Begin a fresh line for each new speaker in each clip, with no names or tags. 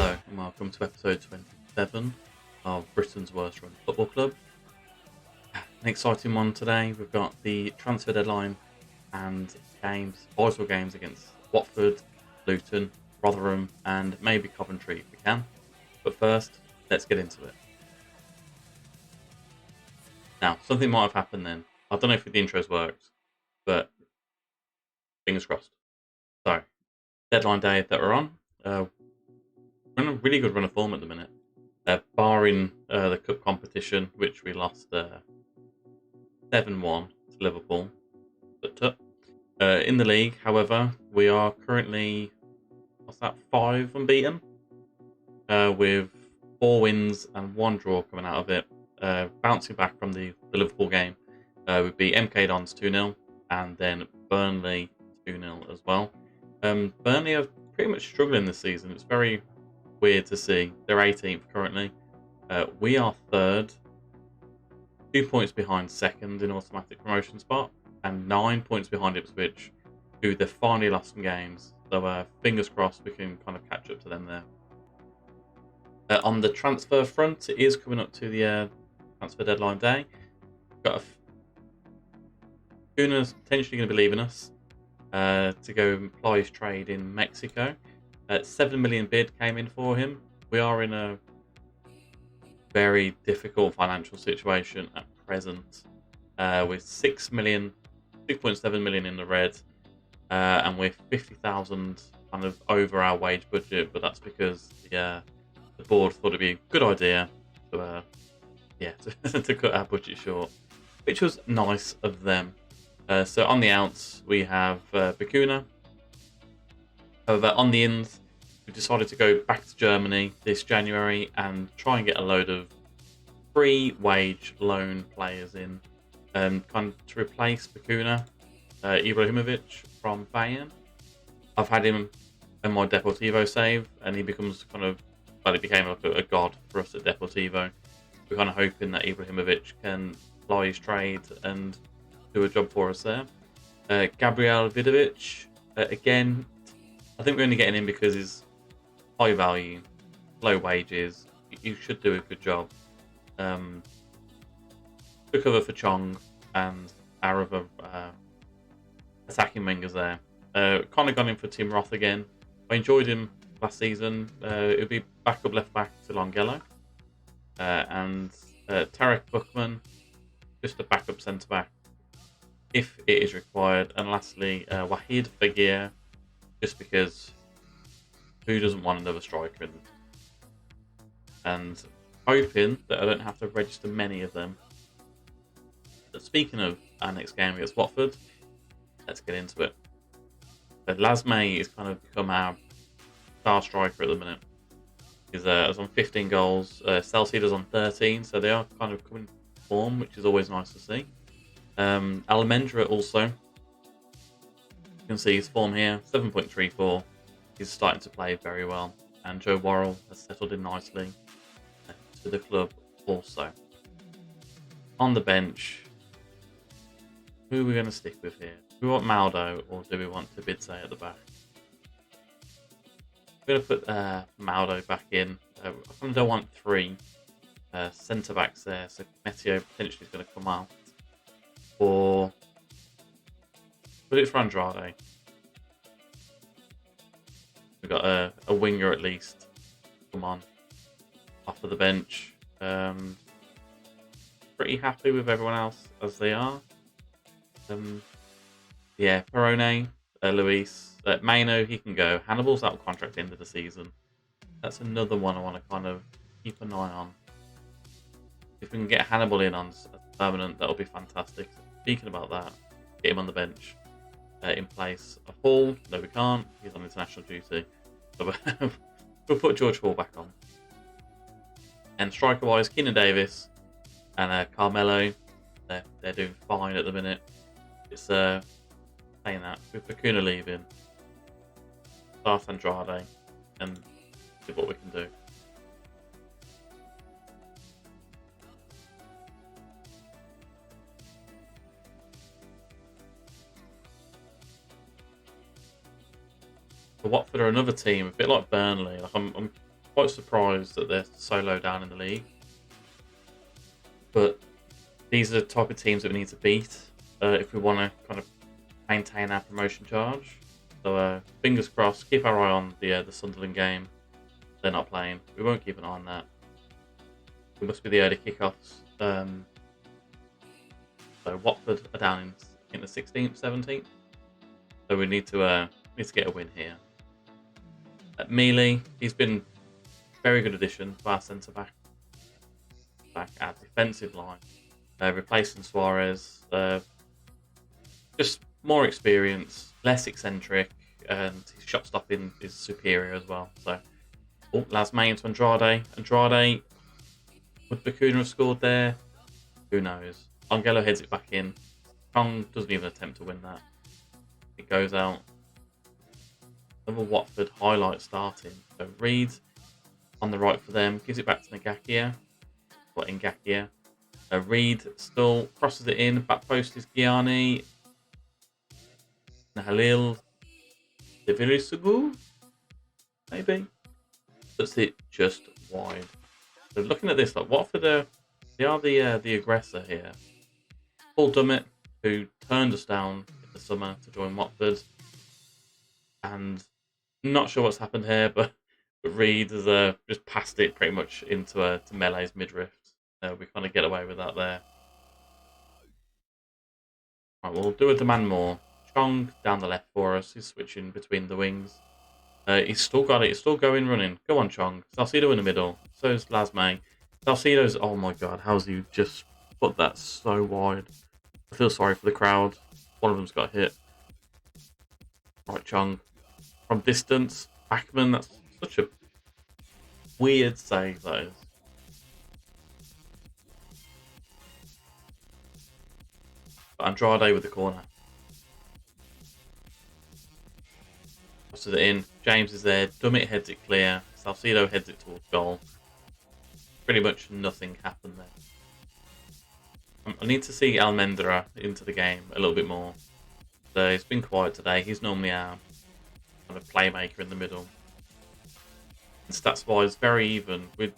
Hello and welcome to episode 27 of Britain's Worst Run Football Club. An exciting one today. We've got the transfer deadline and vital games against Watford, Luton, Rotherham and maybe Coventry if we can. But first, let's get into it. Now, something might have happened then. I don't know if the intros worked, but fingers crossed. So, deadline day that we're on. We're on a really good run of form at the minute. Barring the cup competition, which we lost 7-1 to Liverpool. But in the league, however, we are currently 5 unbeaten, with 4 wins and 1 draw coming out of it. Bouncing back from the Liverpool game, we beat MK Dons 2-0 and then Burnley 2-0 as well. Burnley are pretty much struggling this season. It's very weird to see. They're 18th currently. We are 3rd, 2 points behind 2nd in automatic promotion spot, and 9 points behind Ipswich, who they've finally lost some games. So fingers crossed we can kind of catch up to them there. On the transfer front, it is coming up to the transfer deadline day. We've got Kuna's potentially going to be leaving us to go and ply his trade in Mexico. 7 million bid came in for him. We are in a very difficult financial situation at present, with 6.7 million in the red, and we're 50,000 kind of over our wage budget. But that's because the board thought it'd be a good idea to to cut our budget short, which was nice of them. So on the outs we have Bakuna. However, on the ins, we decided to go back to Germany this January and try and get a load of free wage loan players in, kind of to replace Bakuna, Ibrahimovic from Bayern. I've had him in my Deportivo save, and he becomes he became like a god for us at Deportivo. We're kind of hoping that Ibrahimovic can ply his trade and do a job for us there. Gabriel Vidovic, again, I think we're only getting him because he's high value, low wages. You should do a good job. Took over for Chong and our other attacking wingers there. Kind of gone in for Tim Roth again. I enjoyed him last season. It would be backup left back to Longello. And Tarek Buchman, just a backup centre back if it is required. And lastly, Wahid Fagir, just because who doesn't want another striker? And hoping that I don't have to register many of them. But speaking of our next game against Watford, let's get into it. But Lasme has kind of become our star striker at the minute. He's on 15 goals. Celsida's on 13, so they are kind of coming to form, which is always nice to see. Almendra also. You can see his form here, 7.34. He's starting to play very well. And Joe Worrell has settled in nicely to the club also. On the bench, who are we going to stick with here? Do we want Maldo or do we want Tabidze at the back? I'm going to put Maldo back in. I kind of don't want 3 centre backs there, so Meteo potentially is going to come out. Or put it for Andrade. We've got a winger at least. Come on. Off of the bench. Pretty happy with everyone else as they are. Perone, Luis, Maino, he can go. Hannibal's out of contract end of the season. That's another one I want to kind of keep an eye on. If we can get Hannibal in on permanent, that'll be fantastic. Speaking about that, get him on the bench in place of Hall. No, we can't. He's on international duty. So we'll put George Hall back on. And striker-wise, Keenan Davis and Carmelo, they're doing fine at the minute. It's saying that with Bakuna leaving, start Andrade and see what we can do. Watford are another team, a bit like Burnley. I'm quite surprised that they're so low down in the league. But these are the type of teams that we need to beat if we want to kind of maintain our promotion charge. So fingers crossed, keep our eye on the Sunderland game. They're not playing. We won't keep an eye on that. It must be the early kickoffs. So Watford are down in the 16th, 17th. So we need to get a win here. Mealy, he's been a very good addition to our centre back. Our defensive line, replacing Suarez. Just more experience, less eccentric, and his shot stopping is superior as well. So, Lasme into Andrade. Andrade, would Bacuna have scored there? Who knows? Angelo heads it back in. Chong doesn't even attempt to win that. It goes out. Another Watford highlight starting. So Reed on the right for them, gives it back to Ngakia. Or Ngakia. Reed still crosses it in. Back post is Gianni. Halil Devilisugu, maybe. Puts it just wide. So looking at this, like Watford, they are the aggressor here. Paul Dummett, who turned us down in the summer to join Watford, and not sure what's happened here, but Reed has just passed it pretty much into to Mele's midriff. We kind of get away with that there. Right, we'll do a demand more. Chong down the left for us. He's switching between the wings. He's still got it. He's still going, running. Go on, Chong. Salcido in the middle. So is Lasme. Salcido's... Oh, my God. How's he just put that so wide? I feel sorry for the crowd. One of them's got hit. Right, Chong. From distance. Backman. That's such a weird save, that is. Andrade with the corner. Crosses it in. James is there. Dummett heads it clear. Salcido heads it towards goal. Pretty much nothing happened there. I need to see Almendra into the game a little bit more. So it's been quiet today. He's normally our kind of playmaker in the middle. And stats-wise, very even. We're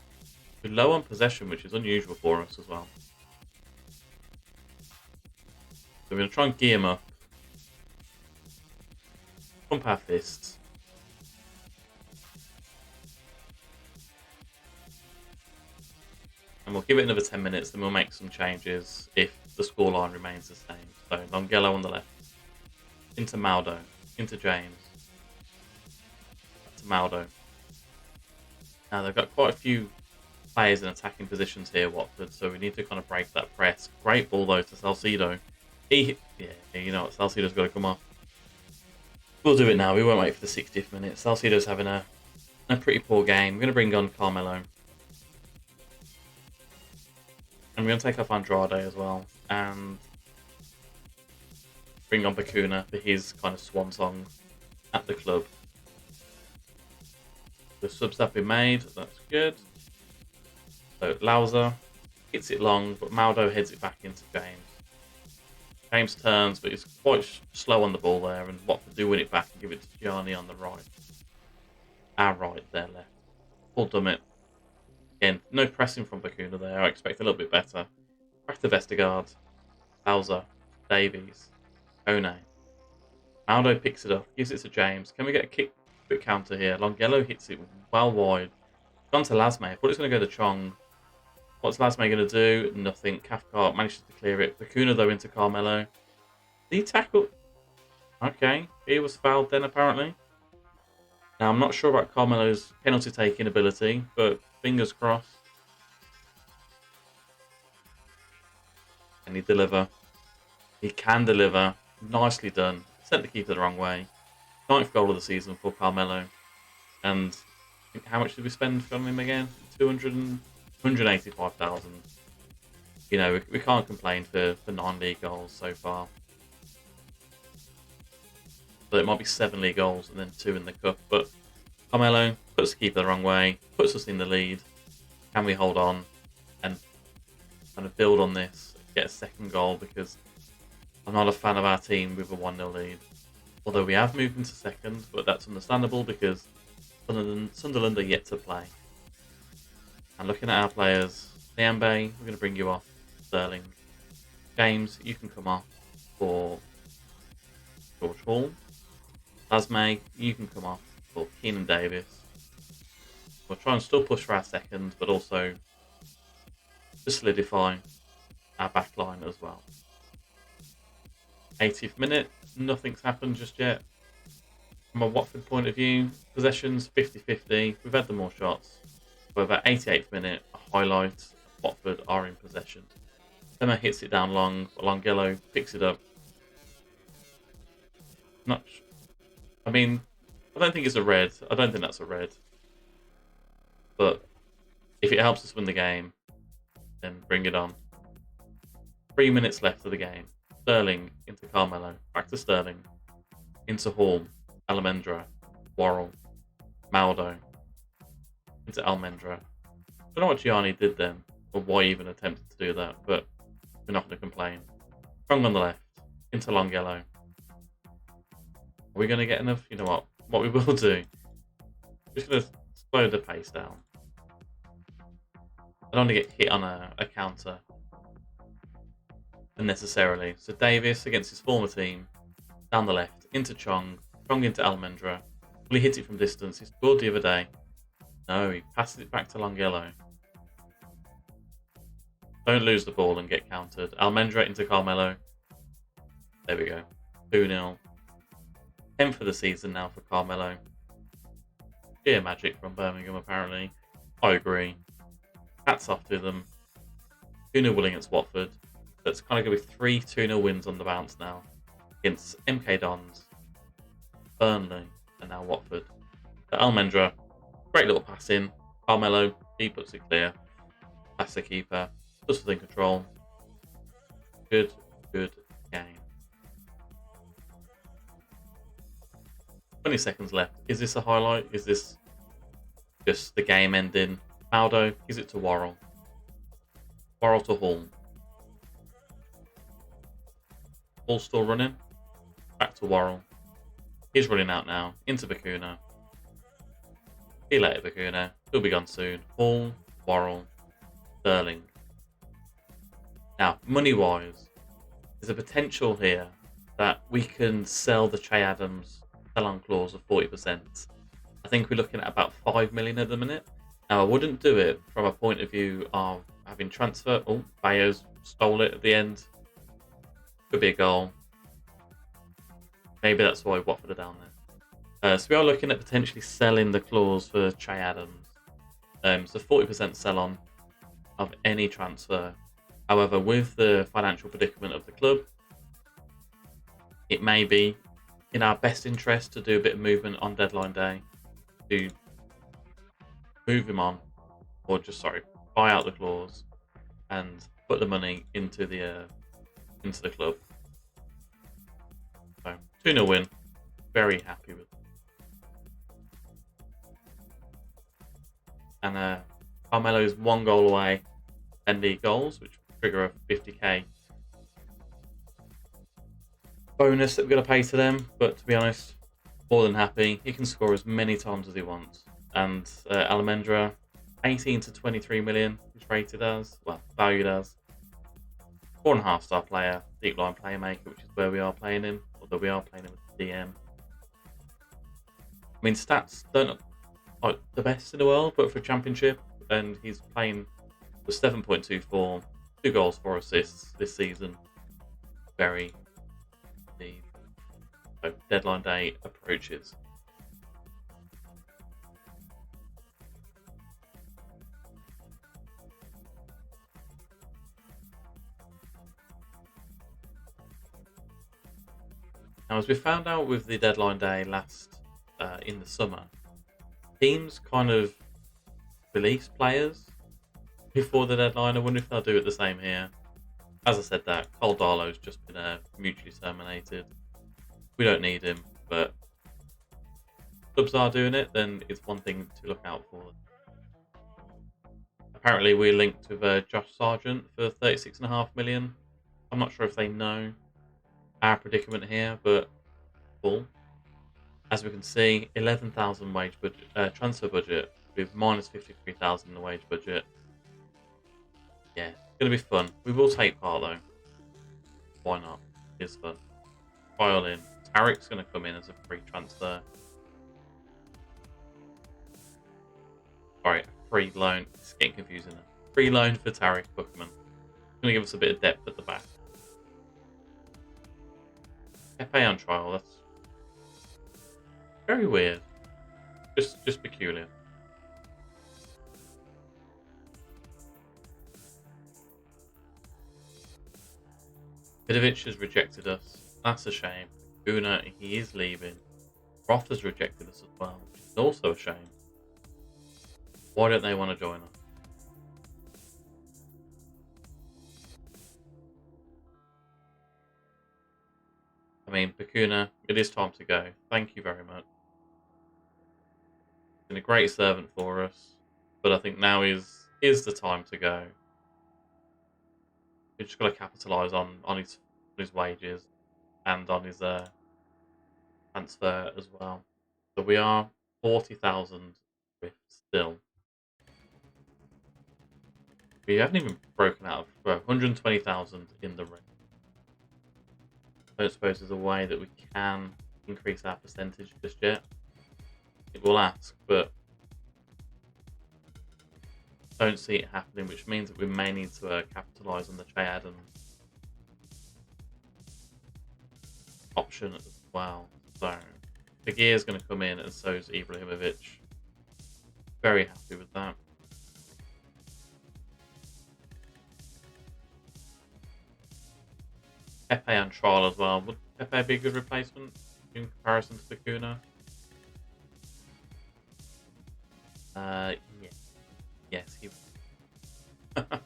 low on possession, which is unusual for us as well. So we're going to try and gear him up. Pump our fists. And we'll give it another 10 minutes, then we'll make some changes if the scoreline remains the same. So Longello on the left. Into Maldo. Into James. Back to Maldo. Now they've got quite a few players in attacking positions here, Watford, so we need to kind of break that press. Great ball though to Salcido. You know what, Salcido's got to come off. We'll do it now. We won't wait for the 60th minute. Salcido's having a pretty poor game. We're going to bring on Carmelo. And we're going to take off Andrade as well. And bring on Bacuna for his kind of swan song at the club. The subs have been made. That's good. So Lauza hits it long, but Maldo heads it back into James. James turns, but he's quite slow on the ball there, and Watford do win it back and give it to Gianni on the right. Our right, their left. Paul Dummett. Again, no pressing from Bacuna there. I expect a little bit better. Back to Vestergaard. Bowser. Davies. Kone. Maldo picks it up, gives it to James. Can we get a quick counter here? Longello hits it well wide. Gone to Lasme. I thought it's going to go to Chong. What's Lasme going to do? Nothing. Cathcart manages to clear it. Bacuna, though, into Carmelo. Did he tackle? Okay. He was fouled then, apparently. Now, I'm not sure about Carmelo's penalty-taking ability, but fingers crossed. Can he deliver? He can deliver. Nicely done. Sent the keeper the wrong way. 9th goal of the season for Carmelo. And how much did we spend on him again? 185,000. You know, we can't complain for 9 league goals so far. But it might be 7 league goals and then 2 in the cup. But Carmelo puts the keeper the wrong way, puts us in the lead. Can we hold on and kind of build on this, get a second goal? Because I'm not a fan of our team with a 1-0 lead. Although we have moved into second, but that's understandable because Sunderland are yet to play. And looking at our players, Liambe, we're going to bring you off. Sterling. James, you can come off for George Hall. Lasme, you can come off for Keenan Davis. We'll try and still push for our second, but also to solidify our back line as well. 80th minute, nothing's happened just yet. From a Watford point of view, possessions 50-50. We've had the more shots. However, 88th minute, a highlight. Watford are in possession. Emma hits it down long. Longello picks it up. I mean, I don't think it's a red. I don't think that's a red. But if it helps us win the game, then bring it on. 3 minutes left of the game. Sterling into Carmelo. Back to Sterling. Into Hall. Almendra. Worrell. Maldo. Into Almendra. I don't know what Gianni did then, or why he even attempted to do that, but we're not going to complain. Strong on the left. Into Longello. Are we going to get enough? You know what? What we will do, just going to slow the pace down. I don't want to get hit on a counter unnecessarily. So Davis against his former team, down the left, into Chong into Almendra. Will he hit it from distance? He scored the other day. No, he passes it back to Longello. Don't lose the ball and get countered. Almendra into Carmelo. There we go. 2-0. 10 for the season now for Carmelo. Sheer magic from Birmingham, apparently. I agree. Hats off to them. 2-0 win against Watford. So it's kind of going to be 3 2-0 wins on the bounce now. Against MK Dons, Burnley, and now Watford. But Almendra, great little pass in. Carmelo, he puts it clear. That's the keeper. Just within control. Good game. 20 seconds left. Is this a highlight? Is this just the game ending? Maldo gives it to Worrell. Worrell to Hall. Hall still running. Back to Worrell. He's running out now. Into Bakuna. See you later, Bakuna. He'll be gone soon. Hall, Worrell, Sterling. Now, money-wise, there's a potential here that we can sell the Che Adams sell-on clause of 40%. I think we're looking at about 5 million at the minute. Now, I wouldn't do it from a point of view of having transfer. Oh, Bayers stole it at the end. Could be a goal. Maybe that's why Watford are down there. So we are looking at potentially selling the clause for Che Adams. So 40% sell-on of any transfer. However, with the financial predicament of the club, it may be in our best interest to do a bit of movement on deadline day to move him on, or just buy out the clause and put the money into the club. So 2-0 win, very happy with. And Carmelo is 1 goal away, 10 league goals, which will trigger a 50k bonus that we're going to pay to them. But to be honest, more than happy. He can score as many times as he wants. And Almendra, 18 to 23 million, is rated as, valued as. 4.5 star player, deep line playmaker, which is where we are playing him, although we are playing him with DM. I mean, stats don't look like the best in the world, but for Championship, and he's playing with 7.24, 2 goals, 4 assists this season. Very deep. So deadline day approaches. Now, as we found out with the deadline day in the summer, teams kind of release players before the deadline. I wonder if they'll do it the same here. As I said, that Cole Darlow's just been mutually terminated. We don't need him, but clubs are doing it, then it's one thing to look out for. Apparently, we're linked with Josh Sargent for 36.5 million. I'm not sure if they know our predicament here, but full. As we can see, 11,000 transfer budget, with minus 53,000 in the wage budget. Yeah, it's going to be fun. We will take part though. Why not? It's fun. File in. Tarek's going to come in as a free transfer. Sorry, a free loan. It's getting confusing now. Free loan for Tarek Bookman. Going to give us a bit of depth at the back. Pepe on trial. That's very weird. Just peculiar. Vidovic has rejected us. That's a shame. Guna, he is leaving. Roth has rejected us as well, which is also a shame. Why don't they want to join us? I mean, Bakuna, it is time to go. Thank you very much. Been a great servant for us, but I think now is the time to go. We've just got to capitalise on his wages and on his transfer as well. So we are 40,000 with still. We haven't even broken out of 120,000 in the ring. I don't suppose there's a way that we can increase our percentage just yet. It will ask, but don't see it happening, which means that we may need to capitalise on the Che Adam option as well. So Fagir is going to come in, and so is Ibrahimovic. Very happy with that. Pepe on trial as well. Would Pepe be a good replacement in comparison to Bakuna? Yeah. Yes, he would. And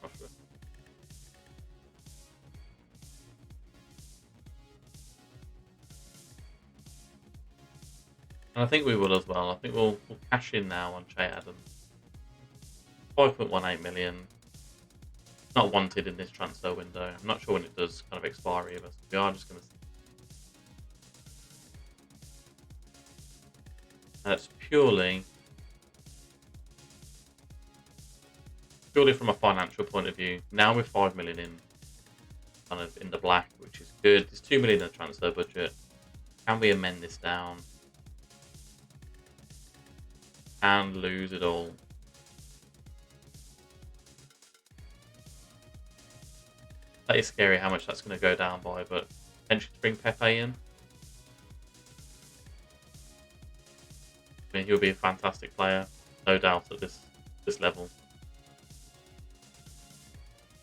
I think we will as well. I think we'll cash in now on Che Adam. 5.18 million. Not wanted in this transfer window. I'm not sure when it does kind of expire either. So we are just going to. That's purely from a financial point of view. Now we're 5 million in, kind of in the black, which is good. There's 2 million in the transfer budget. Can we amend this down and lose it all? That is scary how much that's going to go down by, but potentially to bring Pepe in. I mean, he'll be a fantastic player, no doubt, at this level.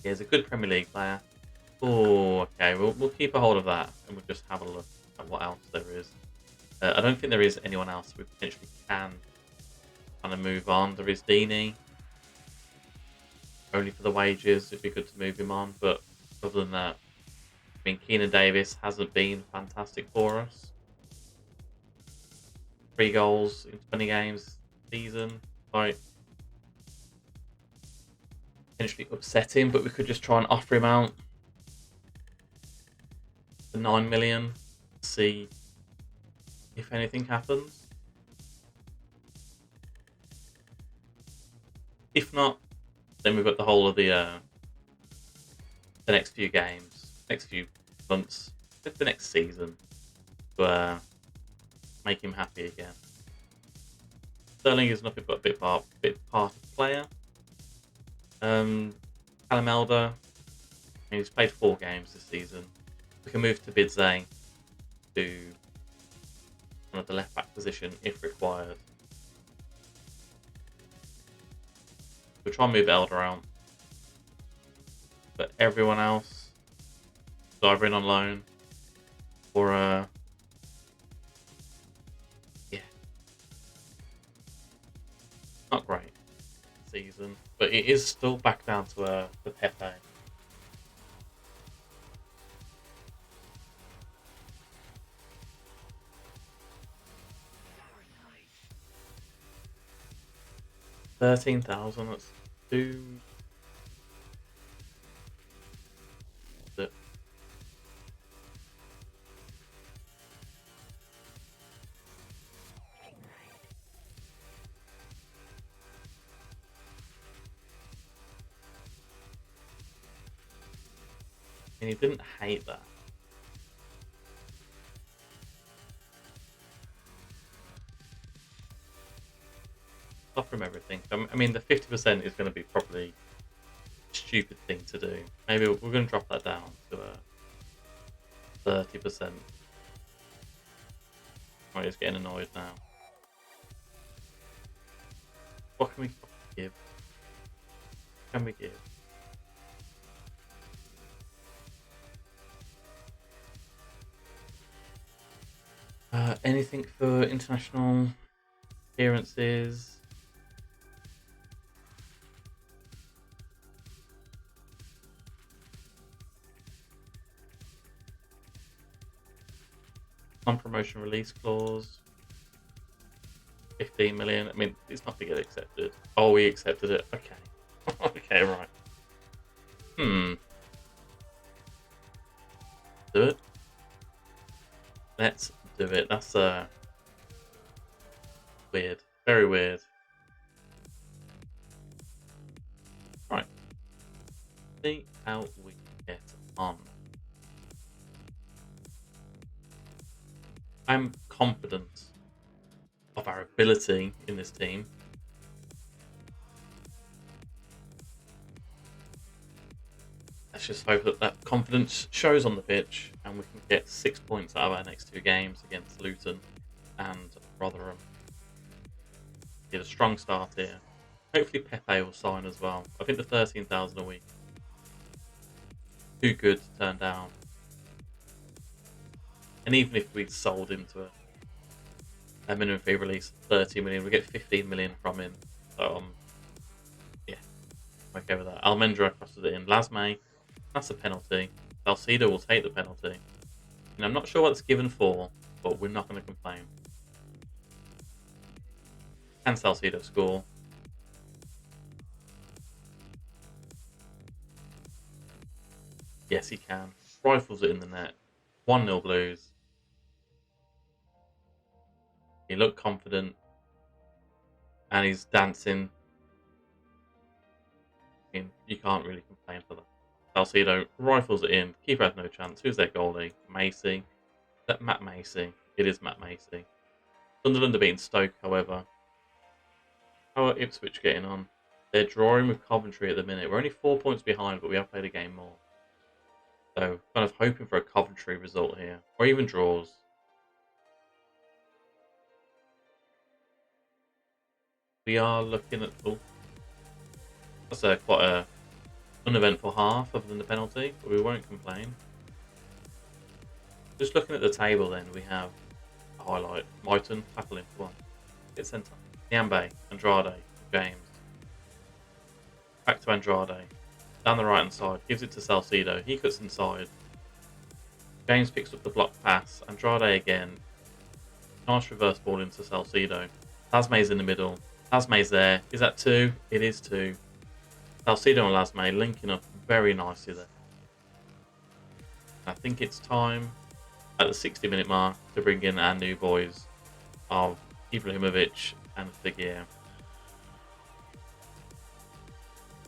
He's a good Premier League player. Oh, okay, we'll keep a hold of that, and we'll just have a look at what else there is. I don't think there is anyone else we potentially can kind of move on. There is Deeney. Only for the wages, it'd be good to move him on, but other than that, I mean, Keenan Davis hasn't been fantastic for us. 3 goals in 20 games season. Like, potentially upsetting, but we could just try and offer him out for 9 million. See if anything happens. If not, then we've got the whole of the next few games, next few months, the next season to make him happy again. Sterling is nothing but a bit part of player. Callum Elder, he's played 4 games this season. We can move to Bidzay to one of the left back position if required. We'll try and move Elder out. But everyone else is either in on loan or yeah, not great season, but it is still back down to the Pepe. $13,000. Let's do it. And he didn't hate that. Offer him everything. I mean, the 50% is going to be probably a stupid thing to do. Maybe we're going to drop that down to a 30%. Oh, he's getting annoyed now. What can we give? What can we give? Anything for international appearances? Non-promotion release clause. 15 million. I mean, it's not to get accepted. Oh, we accepted it. Okay. Okay, right. Do it. Let's do it. That's weird. Very weird. Right. See how we get on. I'm confident of our ability in this team. Let's just hope that that confidence shows on the pitch and we can get 6 points out of our next 2 games against Luton and Rotherham. Get a strong start here. Hopefully Pepe will sign as well. I think the 13,000 a week. Too good to turn down. And even if we sold him to a minimum fee release of 30 million, we get 15 million from him. So yeah, I'm okay with that. Almendra crosses it in. Lasme, that's a penalty. Salcido will take the penalty. And I'm not sure what it's given for, but we're not going to complain. Can Salcido score? Yes, he can. Rifles it in the net. 1-0 Blues. He looked confident. And he's dancing. I mean, you can't really complain for that. Salcido rifles it in. Keeper has no chance. Who's their goalie? Macy. Is that Matt Macy? It is Matt Macy. Sunderland are beating Stoke, however. How are Ipswich getting on? They're drawing with Coventry at the minute. We're only 4 points behind, but we have played a game more. So, kind of hoping for a Coventry result here. Or even draws. We are looking at... Oh, that's quite a uneventful half other than the penalty, but we won't complain. Just looking at the table then, we have a highlight. Myton, tackle him, come on. Get centre. Niambe, Andrade, James. Back to Andrade. Down the right hand side, gives it to Salcido. He cuts inside. James picks up the block pass. Andrade again. Nice reverse ball into Salcido. Lasme's in the middle. Lasme's there. Is that 2? It is 2. Salcido and Lasme linking up very nicely there. I think it's time at the 60-minute mark to bring in our new boys of Ibrahimovic and Figueroa.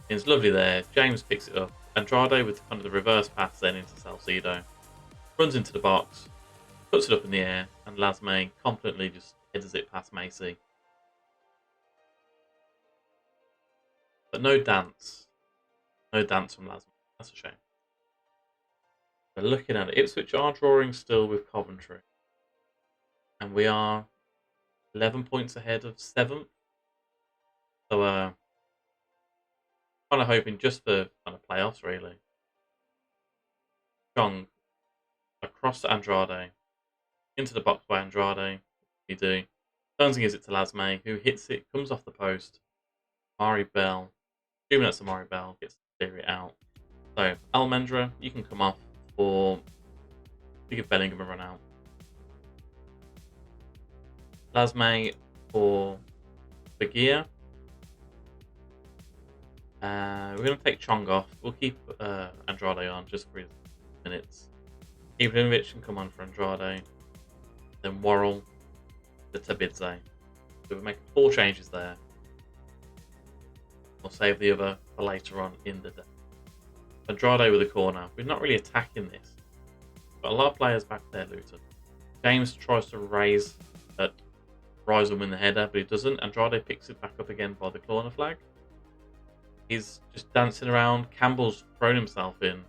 It's lovely there. James picks it up. Andrade with kind of the reverse pass then into Salcido. Runs into the box, puts it up in the air, and Lasme confidently just headers it past Macy. But no dance. No dance from Lasme. That's a shame. But looking at it, Ipswich are drawing still with Coventry. And we are 11 points ahead of 7th. So, kind of hoping just for kind of playoffs, really. Chong across to Andrade. Into the box by Andrade. We do. Turns and gives it to Lasme, who hits it, comes off the post. Mari Bell. 2 minutes of Mari Bell gets to clear it out. So, Almendra, you can come off for... We give Bellingham a run out. Lasme for Figueroa. We're going to take Chong off. We'll keep Andrade on just for his minutes. Ibrahimovic can come on for Andrade. Then Worrell to Tabidze. So we're making 4 changes there. We'll save the other for later on in the day. Andrade with a corner. We're not really attacking this. But a lot of players back there, Luton. James tries to rise and win the header, but he doesn't. Andrade picks it back up again by the corner flag. He's just dancing around. Campbell's thrown himself in.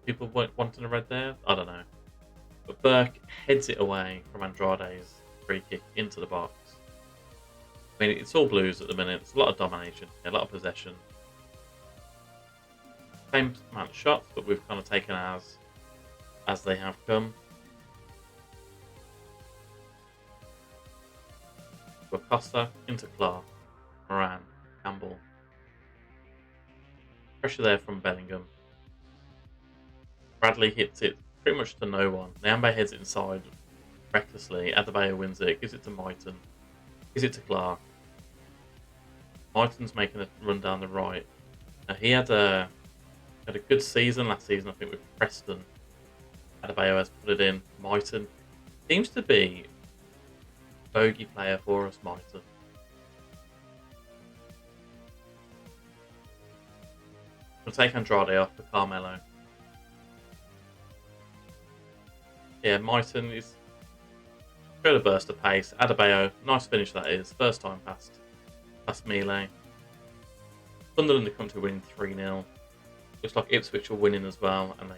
People wanting a red there? I don't know. But Burke heads it away from Andrade's free kick into the box. I mean, it's all Blues at the minute. It's a lot of domination, a lot of possession. Same amount of shots, but we've kind of taken ours as they have come. Costa into Clark, Moran, Campbell. Pressure there from Bellingham. Bradley hits it pretty much to no one. Nyambe heads it inside recklessly. Adebayo wins it, gives it to Mighton, gives it to Clark. Mighton's making a run down the right. Now, he had a good season last season, I think, with Preston. Adebayo has put it in. Mighton seems to be a bogey player for us, Mighton. We'll take Andrade off for Carmelo. Yeah, Mighton is showed a burst of pace. Adebayo, nice finish that is. First time past Melee. Sunderland have come to win 3-0. Looks like Ipswich are winning as well, and they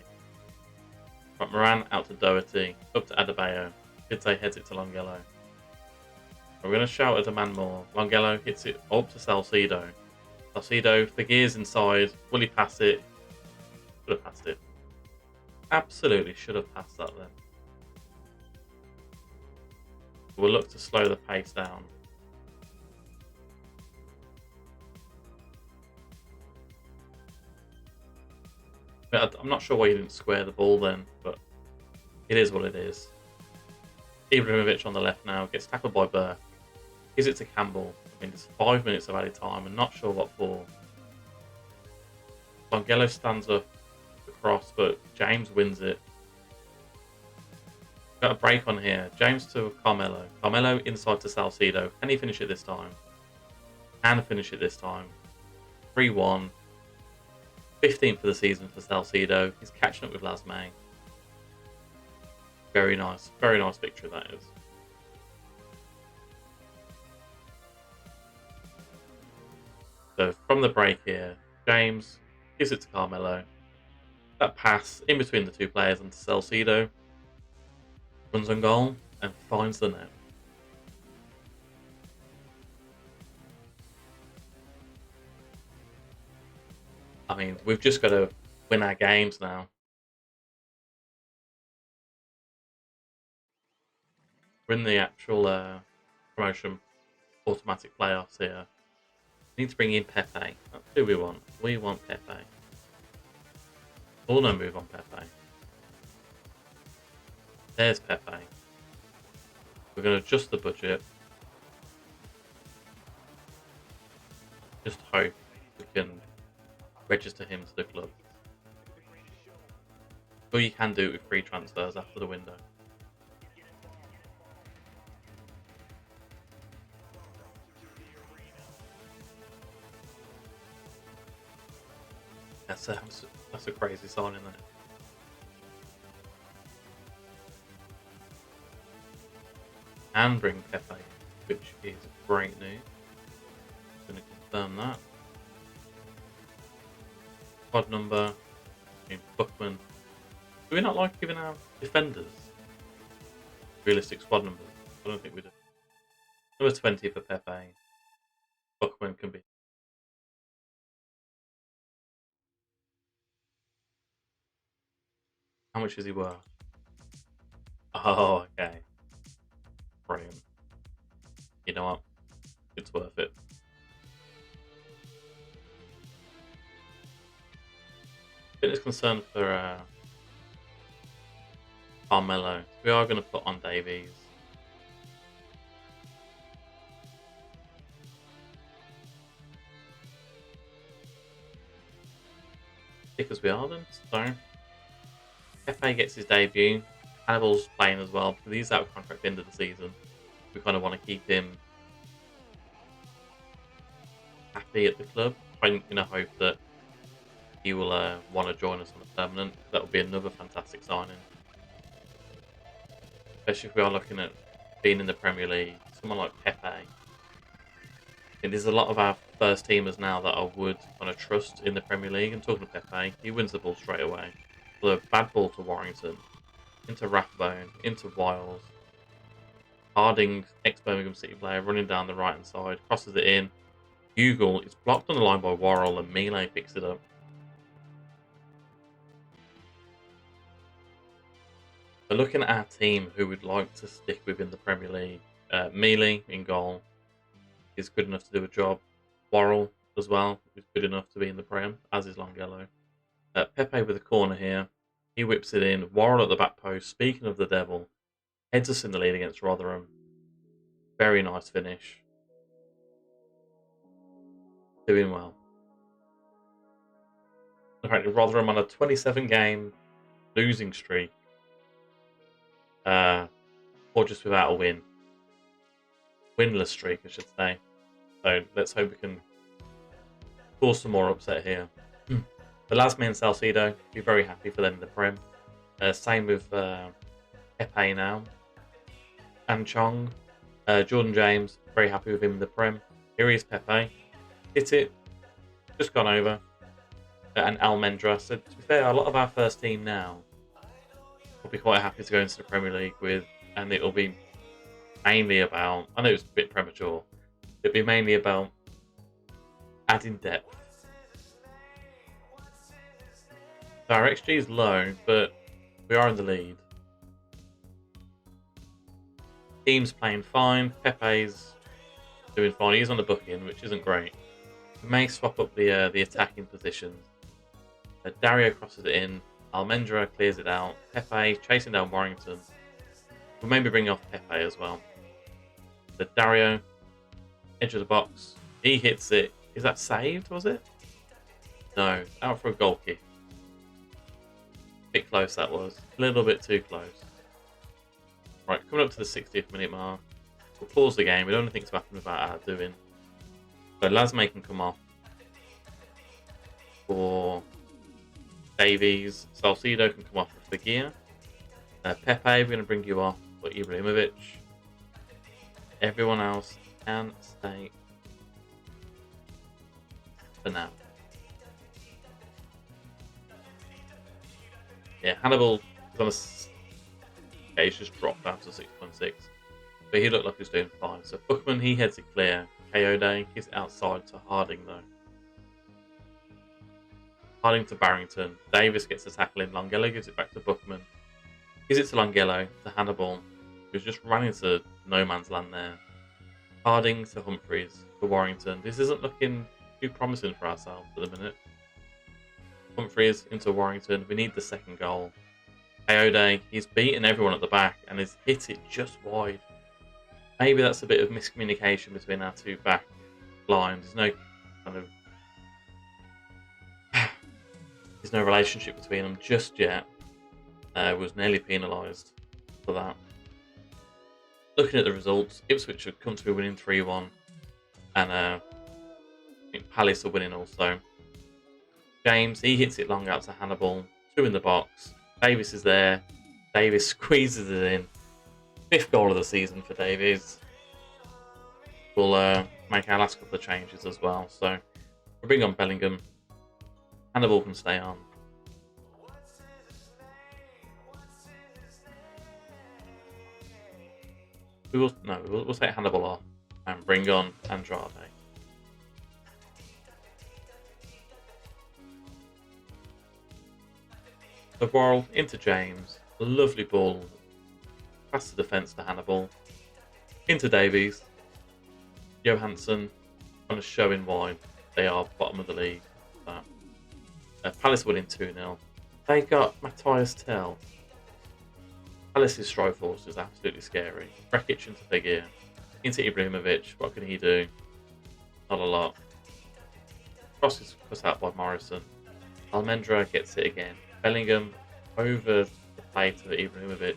got Moran out to Doherty, up to Adebayo. Pidze heads it to Longello. We're going to shout at a man more. Longello hits it up to Salcedo. Salcedo, the gears inside. Will he pass it? Should have passed it. Absolutely should have passed that then. We'll look to slow the pace down. I'm not sure why he didn't square the ball then, but it is what it is. Ibrahimovic on the left now gets tackled by Burke. Gives it to Campbell. I mean, it's 5 minutes of added time and not sure what for. Longello stands up the cross, but James wins it. Got a break on here. James to Carmelo. Carmelo inside to Salcedo. Can he finish it this time? Can finish it this time. 3-1. 15th for the season for Salcedo. He's catching up with Lasme. Very nice victory that is. So from the break here, James gives it to Carmelo. That pass in between the two players onto Salcedo. Runs on goal and finds the net. I mean, we've just got to win our games now. We're in the actual promotion automatic playoffs here. We need to bring in Pepe. That's who we want. We want Pepe. All no move on Pepe. There's Pepe. We're going to adjust the budget. Just hope we can register him to the club. Or you can do it with free transfers after the window. That's a crazy sign, isn't it? And bring Pepe, which is great news. I'm going to confirm that. Squad number, Buckman. Do we not like giving our defenders realistic squad numbers? I don't think we do. Number 20 for Pepe. Buckman can be. How much is he worth? Oh, okay. Brilliant. You know what? It's worth it. Fitness concern for Carmelo. We are going to put on Davies. Because we are then. So Pepe gets his debut. Hannibal's playing as well because he's out of contract at the end of the season. We kind of want to keep him happy at the club. I'm going to hope that he will want to join us on a permanent. That would be another fantastic signing, especially if we are looking at being in the Premier League. Someone like Pepe. There's a lot of our first teamers now that I would kind of trust in the Premier League. And talking to Pepe, he wins the ball straight away. The bad ball to Warrington, into Rathbone, into Wiles. Harding, ex-Birmingham City player, running down the right-hand side, crosses it in. Hugo, it's blocked on the line by Worrell, and Mealy picks it up. But looking at our team, who would like to stick within the Premier League, Mealy in goal is good enough to do a job. Worrell as well is good enough to be in the Prem, as is Longello. Pepe with a corner here. He whips it in. Worrell at the back post. Speaking of the devil, heads us in the lead against Rotherham. Very nice finish. Doing well. Apparently Rotherham on a 27-game losing streak. Or just without a win. Winless streak, I should say. So let's hope we can cause some more upset here. The Lasme and Salcedo, be very happy for them in the Prem. Same with Pepe now. And Chong. Jordan James, very happy with him in the Prem. Here he is, Pepe. Hit it. Just gone over. And Almendra. So to be fair, a lot of our first team now will be quite happy to go into the Premier League with, and it'll be mainly about, I know it's a bit premature, it'll be mainly about adding depth. So our XG is low, but we are in the lead. Team's playing fine. Pepe's doing fine. He's on the booking, which isn't great. We may swap up the attacking positions. Dario crosses it in. Almendra clears it out. Pepe chasing down Warrington. We'll maybe bring off Pepe as well. The Dario, edge of the box. He hits it. Is that saved, was it? No, out for a goal kick. Bit close that was. A little bit too close. Right, coming up to the 60th minute mark. We'll pause the game. We don't think to happen without our doing. So Lasme can come off for Davies. Salcedo can come off for Gear. Pepe, we're going to bring you off for Ibrahimovic. Everyone else can stay for now. Yeah, Hannibal is on a... he's just dropped down to 6.6. But he looked like he was doing fine. So Bookman, he heads it clear. KO Day, he's outside to Harding though. Harding to Barrington. Davis gets the tackle in. Longello gives it back to Bookman. Gives it to Longello, to Hannibal, who's just ran into no man's land there. Harding to Humphreys, to Warrington. This isn't looking too promising for ourselves at the minute. Humphreys into Warrington. We need the second goal. KO Day, he's beaten everyone at the back and has hit it just wide. Maybe that's a bit of miscommunication between our two back lines. There's no kind of... there's no relationship between them just yet. Was nearly penalised for that. Looking at the results, Ipswich have come to be winning 3-1. And I think Palace are winning also. James, he hits it long out to Hannibal. 2 in the box. Davis is there. Davis squeezes it in. 5th goal of the season for Davies. We'll make our last couple of changes as well. So we'll bring on Bellingham. Hannibal can stay on. We'll take Hannibal off and bring on Andrade. The ball into James. A lovely ball. Past the defence to Hannibal. Into Davies. Johansson on a showing wide. They are bottom of the league. Palace winning 2-0. They got Matthias Tell. Palace's strike force is absolutely scary. Rekic into Figure. Into Ibrahimovic. What can he do? Not a lot. Cross is cut out by Morrison. Almendra gets it again. Bellingham over the play to Ibrahimovic.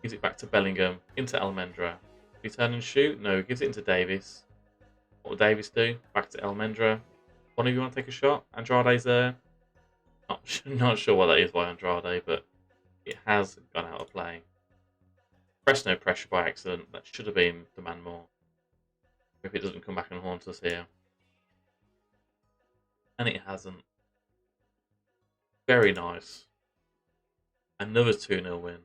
Gives it back to Bellingham. Into Almendra. We turn and shoot? No, he gives it into Davies. What will Davies do? Back to Elmendra. One of you want to take a shot? Andrade's there. Not sure what that is by Andrade, but it has gone out of play. Press no pressure by accident. That should have been demand more. If it doesn't come back and haunt us here. And it hasn't. Very nice. Another 2-0 win.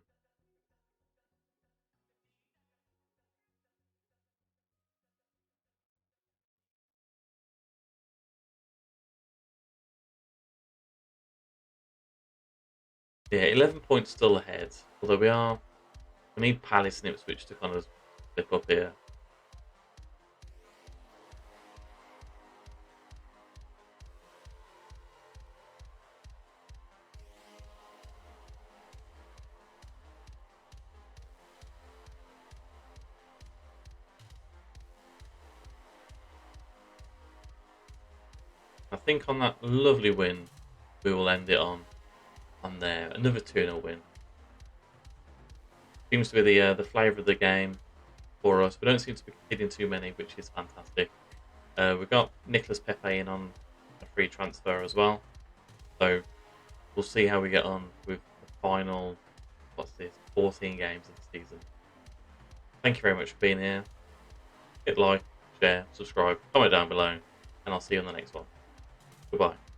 Yeah, 11 points still ahead. Although we need Palace and Ipswich to kind of slip up here. I think on that lovely win, we will end it on there. Another 2-0 win. Seems to be the flavour of the game for us. We don't seem to be hitting too many, which is fantastic. We've got Nicholas Pepe in on a free transfer as well. So we'll see how we get on with the final, 14 games of the season. Thank you very much for being here. Hit like, share, subscribe, comment down below, and I'll see you on the next one. Goodbye.